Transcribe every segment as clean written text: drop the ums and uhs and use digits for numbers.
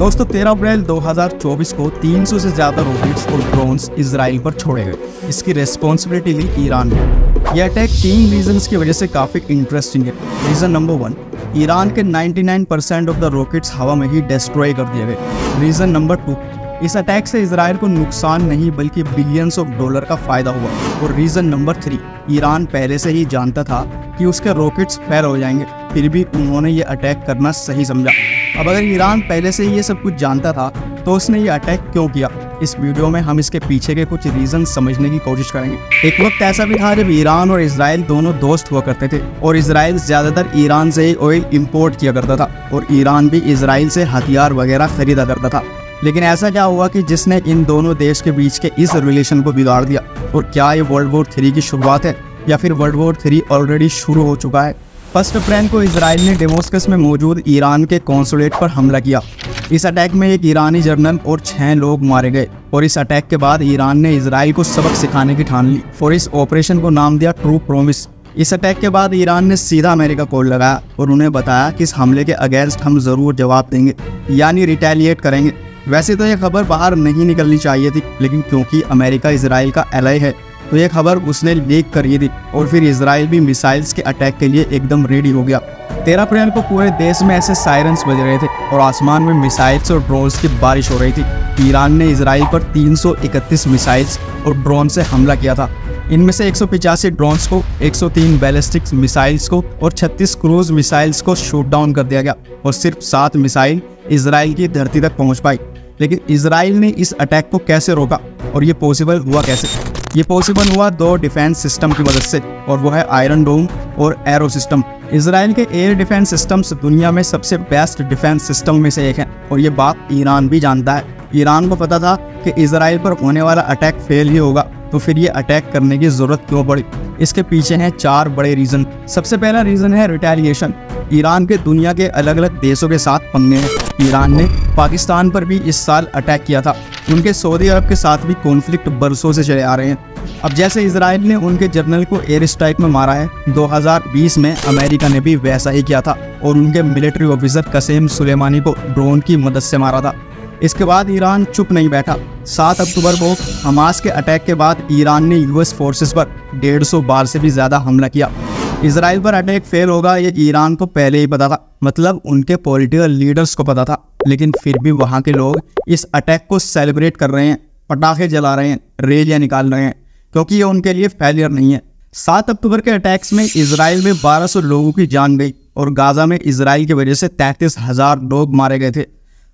दोस्तों 13 अप्रैल 2024 को 300 से ज्यादा रॉकेट्स और ड्रोन्स इजराइल पर छोड़े गए। इसकी रेस्पॉन्सिबिलिटी ली ईरान ने। यह अटैक 3 रीजंस की वजह से काफी इंटरेस्टिंग है। रीजन नंबर 1, ईरान के 99% ऑफ द रॉकेट्स हवा में ही डिस्ट्रॉय कर दिए गए। रीजन नंबर 2, इस अटैक से इजराइल को नुकसान नहीं बल्कि बिलियंस ऑफ डॉलर का फायदा हुआ। और रीजन नंबर 3, ईरान पहले से ही जानता था कि उसके रॉकेट्स फेल हो जाएंगे, फिर भी उन्होंने ये अटैक करना सही समझा। अब अगर ईरान पहले से ही ये सब कुछ जानता था तो उसने ये अटैक क्यों किया? इस वीडियो में हम इसके पीछे के कुछ रीजन समझने की कोशिश करेंगे। एक वक्त ऐसा भी था जब ईरान और इजराइल दोनों दोस्त हुआ करते थे और इजराइल ज्यादातर ईरान से ही ऑयल इंपोर्ट किया करता था और ईरान भी इजराइल से हथियार वगैरह खरीदा करता था। लेकिन ऐसा क्या हुआ कि जिसने इन दोनों देश के बीच के इस रिलेशन को बिगाड़ दिया? और क्या ये वर्ल्ड वॉर 3 की शुरुआत है या फिर वर्ल्ड वॉर 3 ऑलरेडी शुरू हो चुका है? 1 अप्रैल को इजराइल ने डेमोस्कस में मौजूद ईरान के कॉन्सुलेट पर हमला किया। इस अटैक में एक ईरानी जर्नल और 6 लोग मारे गए और इस अटैक के बाद ईरान ने इजराइल को सबक सिखाने की ठान ली और इस ऑपरेशन को नाम दिया ट्रू प्रॉमिस। इस अटैक के बाद ईरान ने सीधा अमेरिका कॉल लगाया और उन्हें बताया कि इस हमले के अगेंस्ट हम जरूर जवाब देंगे, यानी रिटेलिएट करेंगे। वैसे तो यह खबर बाहर नहीं निकलनी चाहिए थी, लेकिन क्योंकि अमेरिका इजराइल का एलाई है तो यह खबर उसने लीक करी थी और फिर इजराइल भी मिसाइल्स के अटैक के लिए एकदम रेडी हो गया। 13 अप्रैल को पूरे देश में ऐसे सायरन्स बज रहे थे और आसमान में मिसाइल्स और ड्रोन्स की बारिश हो रही थी। ईरान ने इजराइल पर 331 मिसाइल्स और ड्रोन से हमला किया था। इनमें से 185 ड्रोन्स को, 103 बैलिस्टिक मिसाइल्स को और 36 क्रूज मिसाइल्स को शूट डाउन कर दिया गया और सिर्फ 7 मिसाइल इजराइल की धरती तक पहुंच पाई। लेकिन इजराइल ने इस अटैक को कैसे रोका और ये पॉसिबल हुआ कैसे? ये पॉसिबल हुआ 2 डिफेंस सिस्टम की मदद से और वो है आयरन डोम और एरो सिस्टम। इजराइल के एयर डिफेंस सिस्टम्स दुनिया में सबसे बेस्ट डिफेंस सिस्टम में से एक है और ये बात ईरान भी जानता है। ईरान को पता था कि इजराइल पर होने वाला अटैक फेल ही होगा, तो फिर ये अटैक करने की जरूरत क्यों पड़ी? इसके पीछे हैं 4 बड़े रीजन। सबसे पहला रीजन है रिटेलिएशन। ईरान के दुनिया के अलग अलग देशों के साथ पंगे हैं। ईरान ने पाकिस्तान पर भी इस साल अटैक किया था। उनके सऊदी अरब के साथ भी कॉन्फ्लिक्ट बरसों से चले आ रहे हैं। अब जैसे इजराइल ने उनके जनरल को एयर स्ट्राइक में मारा है, 2020 में अमेरिका ने भी वैसा ही किया था और उनके मिलिट्री ऑफिसर कसेम सुलेमानी को ड्रोन की मदद से मारा था। इसके बाद ईरान चुप नहीं बैठा। 7 अक्टूबर को हमास के अटैक के बाद ईरान ने यूएस फोर्सेस पर 150 बार से भी ज्यादा हमला किया। इजराइल पर अटैक फेल होगा ये ईरान को पहले ही पता था, मतलब उनके पॉलिटिकल लीडर्स को पता था। लेकिन फिर भी वहाँ के लोग इस अटैक को सेलिब्रेट कर रहे हैं, पटाखे जला रहे हैं, रैलियां निकाल रहे हैं, क्योंकि ये उनके लिए फेलियर नहीं है। 7 अक्टूबर के अटैक्स में इजराइल में 1200 लोगों की जान गई और गाजा में इजराइल की वजह से 33,000 लोग मारे गए थे।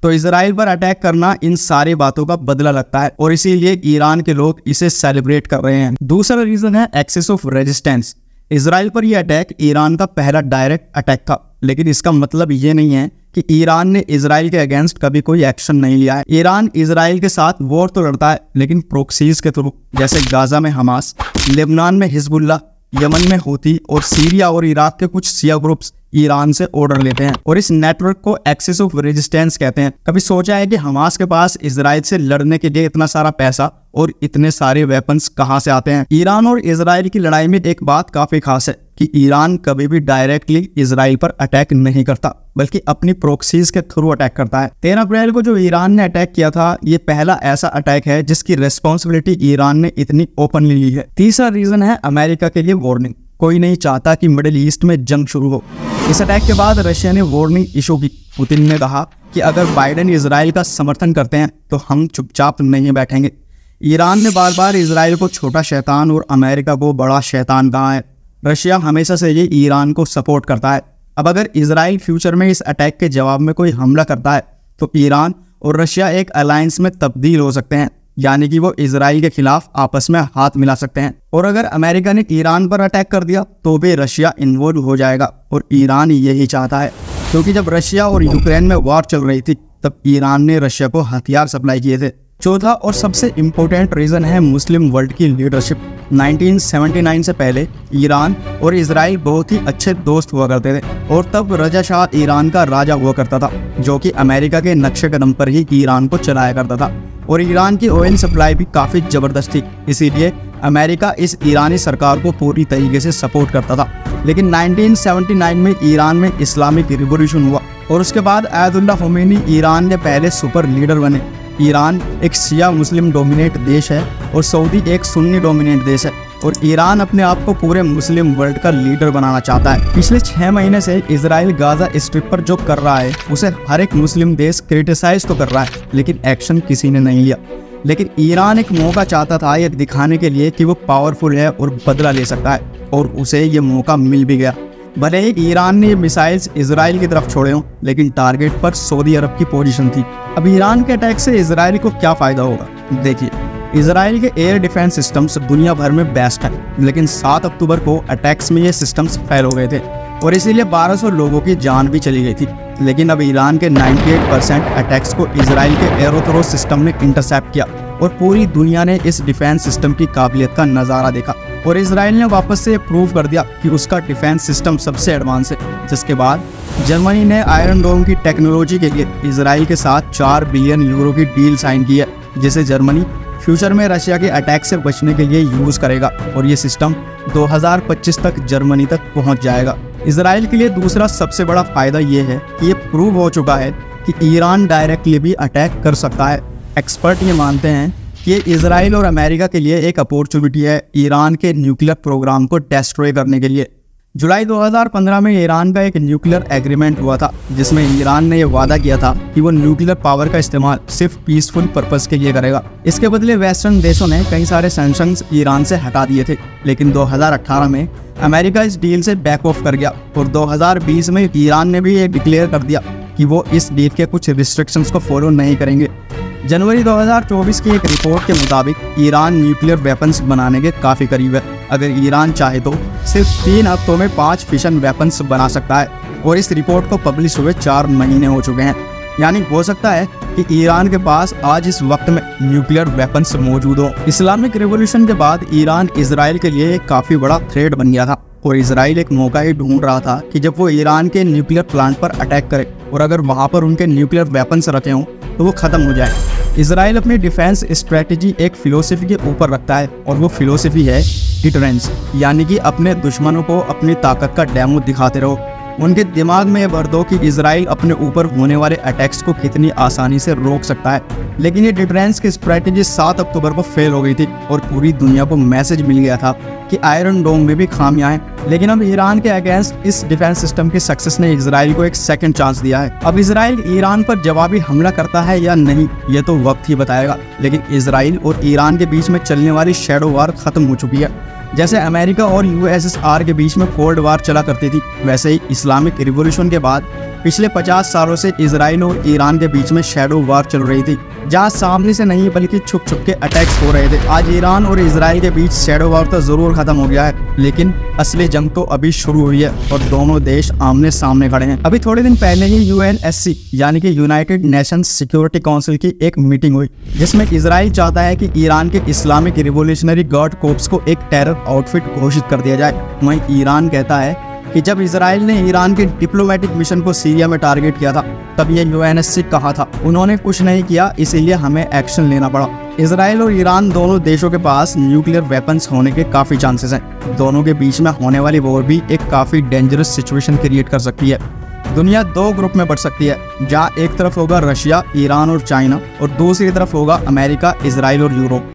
तो इजराइल पर अटैक करना इन सारी बातों का बदला लगता है और इसीलिए ईरान के लोग इसे सेलिब्रेट कर रहे हैं। दूसरा रीजन है एक्सेस ऑफ रेजिस्टेंस। इजराइल पर यह अटैक ईरान का पहला डायरेक्ट अटैक था, लेकिन इसका मतलब ये नहीं है कि ईरान ने इजराइल के अगेंस्ट कभी कोई एक्शन नहीं लिया है। ईरान इजराइल के साथ वॉर तो लड़ता है, लेकिन प्रोक्सीज के थ्रू, जैसे गाजा में हमास, लेबनान में हिजबुल्लाह, यमन में हूती और सीरिया और इराक के कुछ शिया ग्रुप्स ईरान से ऑर्डर लेते हैं और इस नेटवर्क को एक्सेस ऑफ रेजिस्टेंस कहते हैं। कभी सोचा है कि हमास के पास इजराइल से लड़ने के लिए इतना सारा पैसा और इतने सारे वेपन्स कहां से आते हैं? ईरान और इजराइल की लड़ाई में एक बात काफी खास है कि ईरान कभी भी डायरेक्टली इजराइल पर अटैक नहीं करता, बल्कि अपनी प्रोक्सीज के थ्रू अटैक करता है। 13 अप्रैल को जो ईरान ने अटैक किया था, ये पहला ऐसा अटैक है जिसकी रेस्पॉन्सिबिलिटी ईरान ने इतनी ओपनली ली है। तीसरा रीजन है अमेरिका के लिए वार्निंग। कोई नहीं चाहता कि मिडिल ईस्ट में जंग शुरू हो। इस अटैक के बाद रशिया ने वार्निंग इशू की। पुतिन ने कहा कि अगर बाइडेन इजराइल का समर्थन करते हैं तो हम चुपचाप नहीं बैठेंगे। ईरान ने बार बार इजराइल को छोटा शैतान और अमेरिका को बड़ा शैतान कहा है। रशिया हमेशा से ये ईरान को सपोर्ट करता है। अब अगर इजराइल फ्यूचर में इस अटैक के जवाब में कोई हमला करता है तो ईरान और रशिया एक अलायंस में तब्दील हो सकते हैं, यानी कि वो इजराइल के खिलाफ आपस में हाथ मिला सकते हैं। और अगर अमेरिका ने ईरान पर अटैक कर दिया तो भी रशिया इन्वॉल्व हो जाएगा और ईरान यही चाहता है, क्योंकि जब रशिया और यूक्रेन में वॉर चल रही थी तब ईरान ने रशिया को हथियार सप्लाई किए थे। चौथा और सबसे इम्पोर्टेंट रीजन है मुस्लिम वर्ल्ड की लीडरशिप। 1979 से पहले ईरान और इजराइल बहुत ही अच्छे दोस्त हुआ करते थे और तब रजा शाह ईरान का राजा हुआ करता था, जो कि अमेरिका के नक्शे कदम पर ही ईरान को चलाया करता था और ईरान की ऑयल सप्लाई भी काफ़ी ज़बरदस्त थी। इसीलिए अमेरिका इस ईरानी सरकार को पूरी तरीके से सपोर्ट करता था। लेकिन 1979 में ईरान में इस्लामिक रिवॉल्यूशन हुआ और उसके बाद आयतुल्ला खोमेनी ईरान के पहले सुपर लीडर बने। ईरान एक शिया मुस्लिम डोमिनेट देश है और सऊदी एक सुन्नी डोमिनेट देश है, और ईरान अपने आप को पूरे मुस्लिम वर्ल्ड का लीडर बनाना चाहता है। पिछले 6 महीने से इजराइल गाजा स्ट्रिप पर जो कर रहा है उसे हर एक मुस्लिम देश क्रिटिसाइज तो कर रहा है, लेकिन एक्शन किसी ने नहीं लिया। लेकिन ईरान एक मौका चाहता था ये दिखाने के लिए कि वो पावरफुल है और बदला ले सकता है, और उसे ये मौका मिल भी गया। भले ही ईरान ने मिसाइल्स इजराइल की तरफ छोड़े हों, लेकिन टारगेट पर सऊदी अरब की पोजीशन थी। अब ईरान के अटैक से इजराइल को क्या फ़ायदा होगा? देखिए, इजराइल के एयर डिफेंस सिस्टम्स दुनिया भर में बेस्ट हैं, लेकिन 7 अक्टूबर को अटैक्स में ये सिस्टम्स फेल हो गए थे और इसीलिए 1200 लोगों की जान भी चली गई थी। लेकिन अब ईरान के 98% अटैक्स को इजराइल के एरोथ्रो सिस्टम ने इंटरसेप्ट किया और पूरी दुनिया ने इस डिफेंस सिस्टम की काबिलियत का नज़ारा देखा, और इजराइल ने वापस से प्रूव कर दिया कि उसका डिफेंस सिस्टम सबसे एडवांस है। जिसके बाद जर्मनी ने आयरन डोम की टेक्नोलॉजी के लिए इजराइल के साथ 4 बिलियन यूरो की डील साइन की है, जिसे जर्मनी फ्यूचर में रशिया के अटैक से बचने के लिए यूज़ करेगा, और ये सिस्टम 2025 तक जर्मनी तक पहुंच जाएगा। इजराइल के लिए दूसरा सबसे बड़ा फायदा ये है कि ये प्रूव हो चुका है कि ईरान डायरेक्टली भी अटैक कर सकता है। एक्सपर्ट ये मानते हैं कि ये इजराइल और अमेरिका के लिए एक अपॉर्चुनिटी है ईरान के न्यूक्लियर प्रोग्राम को डिस्ट्रॉय करने के लिए। जुलाई 2015 में ईरान का एक न्यूक्लियर एग्रीमेंट हुआ था, जिसमें ईरान ने यह वादा किया था कि वो न्यूक्लियर पावर का इस्तेमाल सिर्फ पीसफुल पर्पस के लिए करेगा। इसके बदले वेस्टर्न देशों ने कई सारे सैंक्शंस ईरान से हटा दिए थे, लेकिन 2018 में अमेरिका इस डील से बैक ऑफ कर गया, और 2020 में ईरान ने भी ये डिक्लेयर कर दिया कि वो इस डील के कुछ रिस्ट्रिक्शंस को फॉलो नहीं करेंगे। जनवरी 2024 की एक रिपोर्ट के मुताबिक ईरान न्यूक्लियर वेपन्स बनाने के काफ़ी करीब है। अगर ईरान चाहे तो सिर्फ 3 हफ्तों में 5 फिशन वेपन्स बना सकता है, और इस रिपोर्ट को पब्लिश हुए 4 महीने हो चुके हैं। यानी हो सकता है कि ईरान के पास आज इस वक्त में न्यूक्लियर वेपन्स मौजूद हो। इस्लामिक रिवॉल्यूशन के बाद ईरान इजराइल के लिए एक काफ़ी बड़ा थ्रेट बन गया था, और इजराइल एक मौका ही ढूंढ रहा था कि जब वो ईरान के न्यूक्लियर प्लांट पर अटैक करे और अगर वहाँ पर उनके न्यूक्लियर वेपन्स रखे हों तो वो ख़त्म हो जाए। इजराइल अपनी डिफेंस स्ट्रेटजी एक फिलोसफी के ऊपर रखता है, और वो फिलोसफी है डिटरेंस, यानी कि अपने दुश्मनों को अपनी ताकत का डेमो दिखाते रहो। उनके दिमाग में ये भर दो कि इजराइल अपने ऊपर होने वाले अटैक्स को कितनी आसानी से रोक सकता है। लेकिन ये डिफेंस की स्ट्रेटजी 7 अक्टूबर को फेल हो गई थी, और पूरी दुनिया को मैसेज मिल गया था कि आयरन डोम में भी खामियां हैं। लेकिन अब ईरान के अगेंस्ट इस डिफेंस सिस्टम की सक्सेस ने इजराइल को एक सेकंड चांस दिया है। अब इजराइल ईरान पर जवाबी हमला करता है या नहीं, ये तो वक्त ही बताएगा। लेकिन इजराइल और ईरान के बीच में चलने वाली शैडो वार खत्म हो चुकी है। जैसे अमेरिका और यूएसएसआर के बीच में कोल्ड वार चला करती थी, वैसे ही इस्लामिक रिवॉल्यूशन के बाद पिछले 50 सालों से इजराइल और ईरान के बीच में शैडो वार चल रही थी, जहां सामने से नहीं बल्कि छुप छुप के अटैक्स हो रहे थे। आज ईरान और इजराइल के बीच शैडो वार तो जरूर खत्म हो गया है, लेकिन असली जंग तो अभी शुरू हुई है और दोनों देश आमने सामने खड़े हैं। अभी थोड़े दिन पहले ही UNSC यानी कि यूनाइटेड नेशंस सिक्योरिटी काउंसिल की एक मीटिंग हुई, जिसमें इजराइल चाहता है कि ईरान के इस्लामिक रिवॉल्यूशनरी गार्ड कोर्प्स को एक टेरर आउटफिट घोषित कर दिया जाए। वहीं ईरान कहता है कि जब इजराइल ने ईरान के डिप्लोमेटिक मिशन को सीरिया में टारगेट किया था, तब ये UNSC कहा था। उन्होंने कुछ नहीं किया, इसीलिए हमें एक्शन लेना पड़ा। इजराइल और ईरान दोनों देशों के पास न्यूक्लियर वेपन्स होने के काफ़ी चांसेस हैं। दोनों के बीच में होने वाली वॉर भी एक काफ़ी डेंजरस सिचुएशन क्रिएट कर सकती है। दुनिया 2 ग्रुप में बढ़ सकती है, जहाँ एक तरफ होगा रशिया, ईरान और चाइना, और दूसरी तरफ होगा अमेरिका, इजराइल और यूरोप।